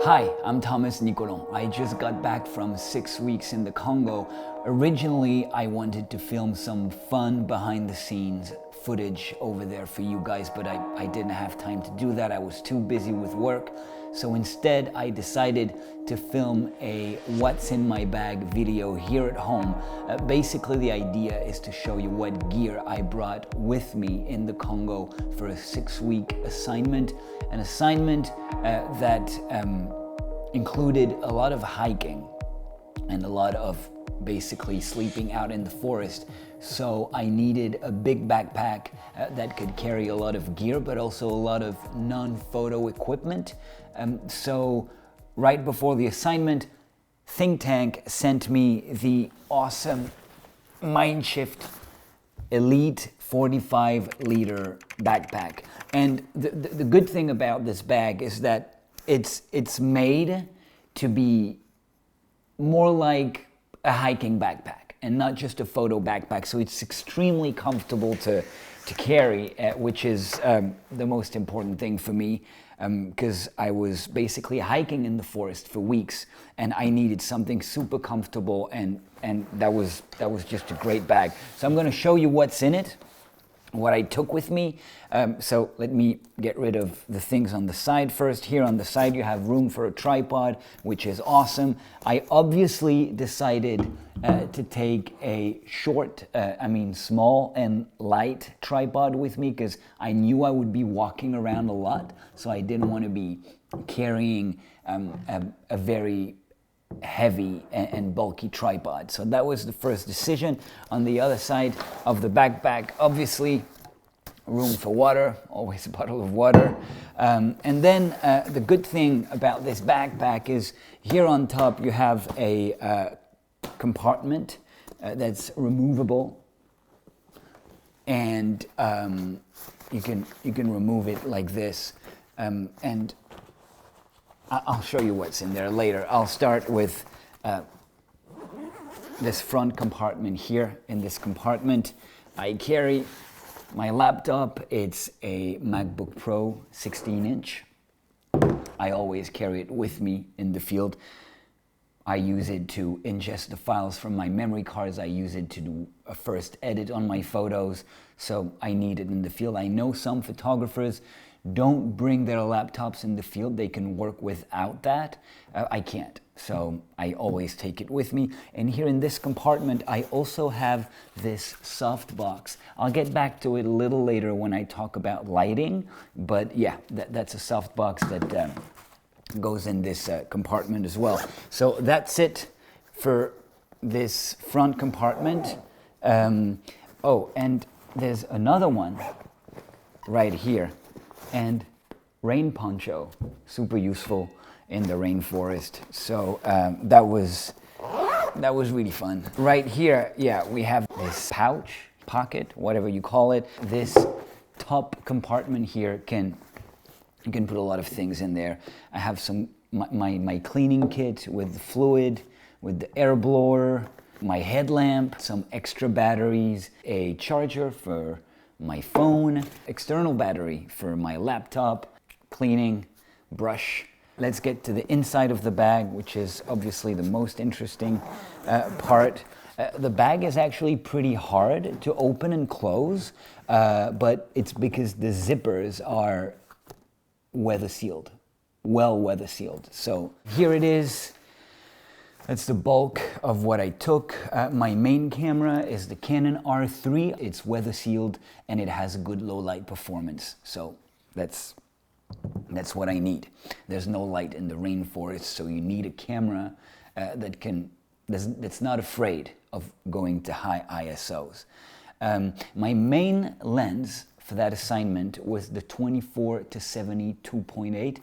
Hi, I'm Thomas Nicolon. I just got back from 6 weeks in the Congo. Originally, I wanted to film some fun behind the scenes footage over there for you guys, but I didn't have time to do that. I was too busy with work. So instead, I decided to film a what's in my bag video here at home. Basically, the idea is to show you what gear I brought with me in the Congo for a 6-week assignment. An assignment that included a lot of hiking and a lot of basically sleeping out in the forest. So I needed a big backpack that could carry a lot of gear, but also a lot of non-photo equipment. So right before the assignment, Think Tank sent me the awesome Mindshift Elite 45-liter backpack. And the good thing about this bag is that it's made to be more like a hiking backpack and not just a photo backpack. So it's extremely comfortable to carry, which is the most important thing for me, because I was basically hiking in the forest for weeks and I needed something super comfortable, and that was just a great bag. So I'm going to show you what's in it, what I took with me. So let me get rid of the things on the side first. Here on the side you have room for a tripod, which is awesome. I obviously decided to take a small and light tripod with me because I knew I would be walking around a lot, so I didn't want to be carrying a very heavy and bulky tripod. So that was the first decision. On the other side of the backpack, obviously room for water, always a bottle of water. And then the good thing about this backpack is here on top you have a compartment that's removable, and you can remove it like this, and I'll show you what's in there later. I'll start with this front compartment here. In this compartment, I carry my laptop. It's a MacBook Pro 16-inch. I always carry it with me in the field. I use it to ingest the files from my memory cards. I use it to do a first edit on my photos. So I need it in the field. I know some photographers don't bring their laptops in the field. They can work without that. I can't. So I always take it with me. And here in this compartment, I also have this softbox. I'll get back to it a little later when I talk about lighting. But yeah, that's a softbox that goes in this compartment as well. So that's it for this front compartment. Oh, and there's another one right here. And rain poncho, super useful in the rainforest. So that was really fun. Right here, yeah, we have this pouch, pocket, whatever you call it. This top compartment here you can put a lot of things in there. I have my cleaning kit with the fluid, with the air blower, my headlamp, some extra batteries, a charger for my phone, external battery for my laptop, cleaning, brush. Let's get to the inside of the bag, which is obviously the most interesting part. The bag is actually pretty hard to open and close, but it's because the zippers are weather sealed, well weather sealed. So here it is. That's the bulk of what I took. My main camera is the Canon R3. It's weather sealed and it has good low light performance. So that's what I need. There's no light in the rainforest, so you need a camera that's not afraid of going to high ISOs. My main lens for that assignment was the 24-70 2.8.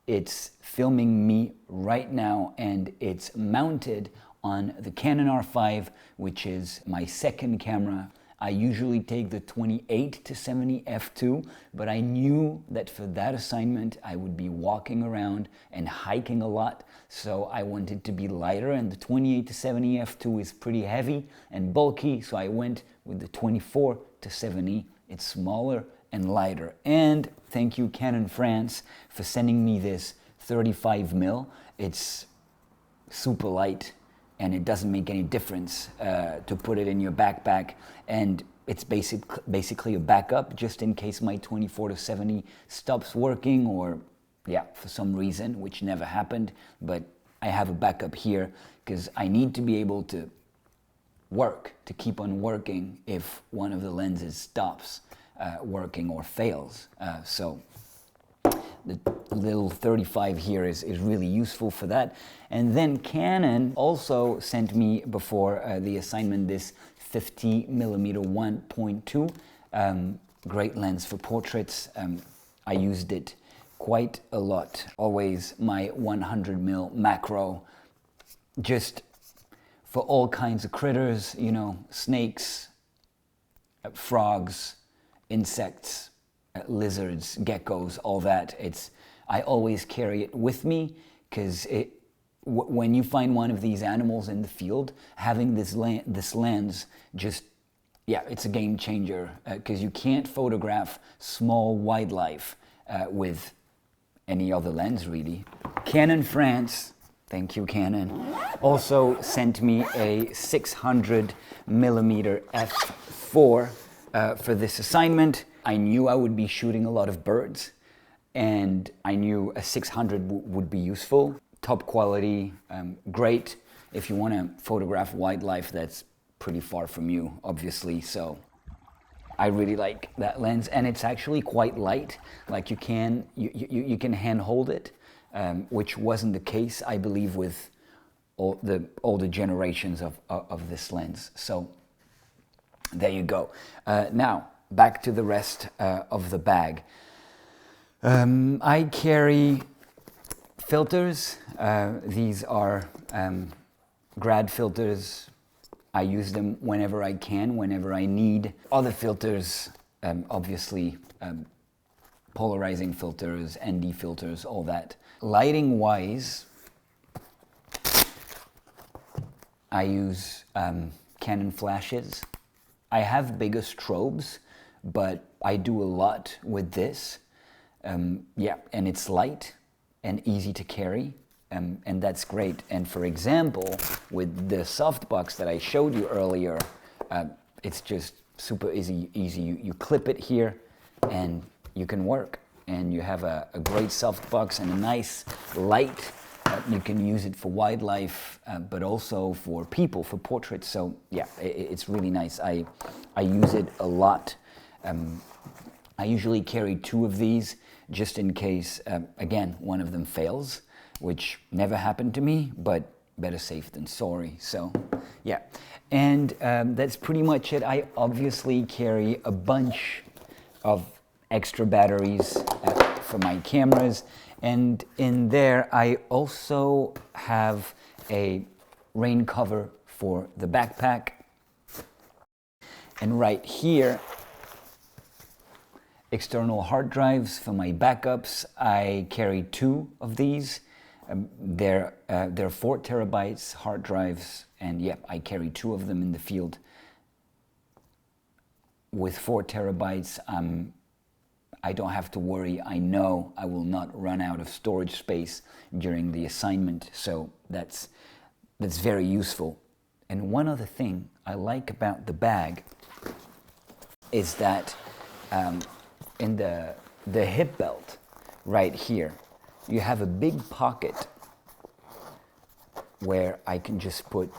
It's filming me right now, and it's mounted on the Canon R5, which is my second camera. I usually take the 28-70 f2, but I knew that for that assignment I would be walking around and hiking a lot, so I wanted to be lighter, and the 28-70 f2 is pretty heavy and bulky, so I went with the 24-70. It's smaller and lighter. And thank you, Canon France, for sending me this 35 mil. It's super light, and it doesn't make any difference to put it in your backpack, and it's basically a backup just in case my 24-70 stops working, or for some reason, which never happened, but I have a backup here because I need to be able to work, to keep on working if one of the lenses stops working or fails. So the little 35 here is really useful for that. And then Canon also sent me before the assignment this 50mm 1.2, great lens for portraits. I used it quite a lot. Always my 100mm macro, just for all kinds of critters, you know, snakes, frogs, insects, lizards, geckos, all that. I always carry it with me because when you find one of these animals in the field, having this lens just, it's a game changer because you can't photograph small wildlife with any other lens, really. Canon France, thank you, Canon, also sent me a 600mm f4 for this assignment. I knew I would be shooting a lot of birds, and I knew a 600 would be useful. Top quality, great if you want to photograph wildlife that's pretty far from you, obviously. So I really like that lens, and it's actually quite light. Like you can hand hold it, which wasn't the case, I believe, with all the generations of this lens. So there you go. Now back to the rest of the bag. I carry filters. These are grad filters. I use them whenever I can, whenever I need. Other filters, obviously, polarizing filters, ND filters, all that. Lighting-wise, I use Canon flashes. I have bigger strobes, but I do a lot with this. And it's light and easy to carry, and that's great. And for example, with the softbox that I showed you earlier, it's just super easy. You clip it here, and you can work. And you have a great softbox and a nice light. You can use it for wildlife, but also for people, for portraits. So it's really nice. I use it a lot. I usually carry 2 of these just in case, again, one of them fails, which never happened to me, but better safe than sorry. So and that's pretty much it. I obviously carry a bunch of extra batteries for my cameras, and in there I also have a rain cover for the backpack, and right here, external hard drives for my backups. I carry 2 of these. They're 4 terabytes hard drives, and I carry 2 of them in the field. With 4 terabytes, I don't have to worry. I know I will not run out of storage space during the assignment, so that's very useful. And one other thing I like about the bag is that in the hip belt right here, you have a big pocket where I can just put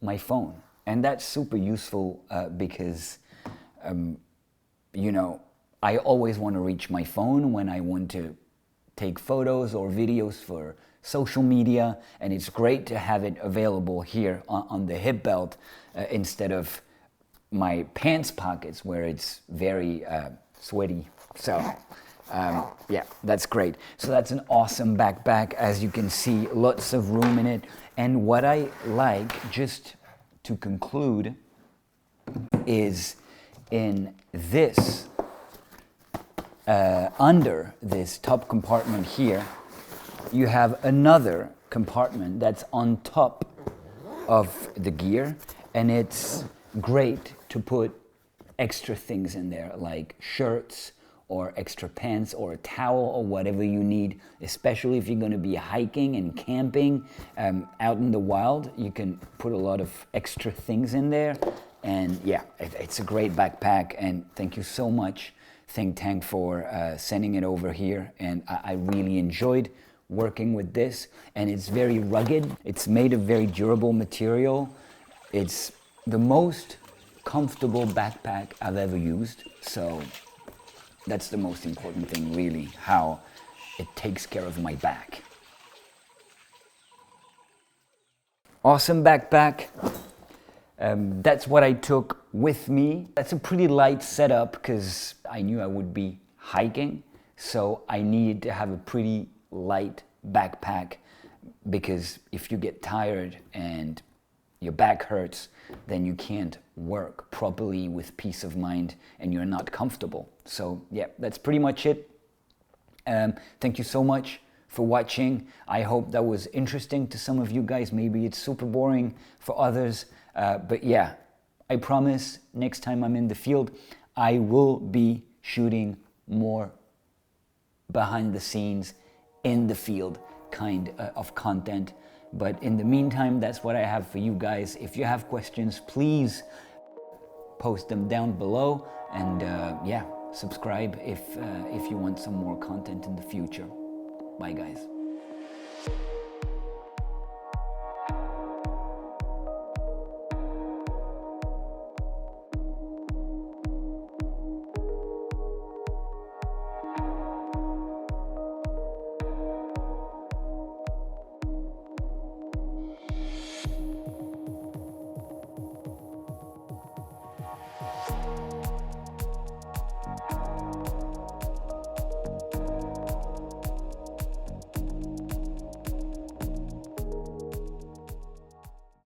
my phone. And that's super useful because, I always want to reach my phone when I want to take photos or videos for social media, and it's great to have it available here on the hip belt instead of my pants pockets where it's very sweaty. So that's great. So that's an awesome backpack. As you can see, lots of room in it. And what I like, just to conclude, is in this under this top compartment here, you have another compartment that's on top of the gear, and it's great to put extra things in there like shirts or extra pants or a towel or whatever you need, especially if you're going to be hiking and camping out in the wild. You can put a lot of extra things in there. And yeah, it's a great backpack, and thank you so much, Think Tank, for sending it over here. And I really enjoyed working with this, and it's very rugged. It's made of very durable material. It's the most comfortable backpack I've ever used, so that's the most important thing, really, how it takes care of my back. Awesome backpack. That's what I took with me. That's a pretty light setup because I knew I would be hiking, so I needed to have a pretty light backpack, because if you get tired and your back hurts, then you can't work properly with peace of mind and you're not comfortable. So yeah, that's pretty much it. Thank you so much for watching. I hope that was interesting to some of you guys. Maybe it's super boring for others, but yeah, I promise next time I'm in the field, I will be shooting more behind the scenes, in the field kind of content. But in the meantime, that's what I have for you guys. If you have questions, please post them down below, and yeah, subscribe if you want some more content in the future. Bye guys.